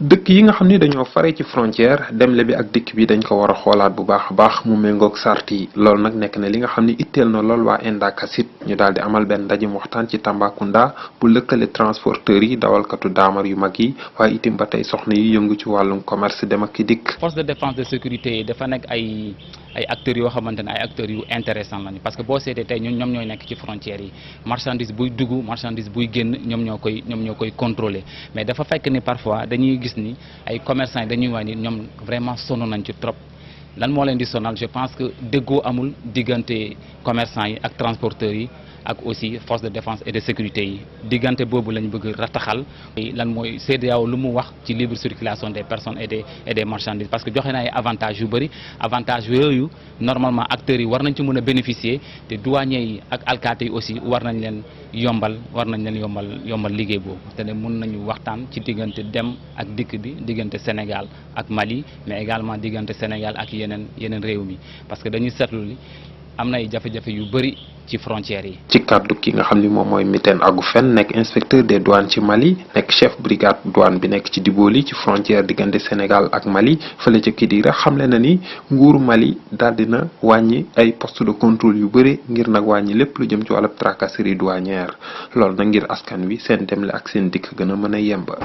dëkk yi nga xam ni dañoo fare ci frontière demle bi ak dikk bi dañ ko war a xoolaat bu baax a baax mu méngoog sart yi loolu nag nekk na li nga xam ni itteel na lool waa Indakasit ñu daal di amal benn ndaje waxtaan ci Tambacounda bu lëkkale transporteurs yi dawalkatu daamar yu mag yi waaye itam ba tey soxna yi yëngu ci wàllum commerce dem ak ki dikk. force de défense de sécurité yi dafa nekk ay acteurs yoo xamante ne ay acteurs yu intéressant lañu parce que boo seetee tey ñoom ñooy nekk ci frontières yi marchandise buy dugg marchandise buy génn ñoom ñoo koy contrôler mais dafa fekk ni parfois dañuy gis ni ay commerçants yi dañuy wax ni ñoom vraiment sonn nañ ci trop lan moo leen di sonal je pense que déggoo amul diggante commerçants yi ak transporteurs yi ak aussi force de défense et de sécurité yi diggante boobu lañ bëgg rataxal lan mooy CEDEAO lu mu wax ci libre circulation des personnes et des marchandises parce que joxe na ay avantages yu bëri avantages yooyu normalement acteurs yi war nañ ci mën a bénéficier te douaniers yi ak alkaati yi aussi war nañ leen yombal liggéey boobu te ne mën nañu waxtaan ci diggante dem ak dikk bi diggante Sénégal ak Mali mais également diggante Sénégal ak yeneen réew mi parce que dañuy seetlu ni am na ay jafe-jafe yu bëri ci frontières yi. ci kàddu ki nga xam ni moom mooy Miten Agoufen nekk inspecteur des douanes ci Mali nekk chef brigade douane bi nekk ci Diboli ci frontière diggante Sénégal ak Mali fële ca Kidira xamle na ni nguuru Mali daal dina wàññi ay poste de contrôle yu bëri ngir nag wàññi lépp lu jëm ci wàllu tracasserie douanière loolu nag ngir askan wi seen demle ak seen dikk gën a mën a yemba.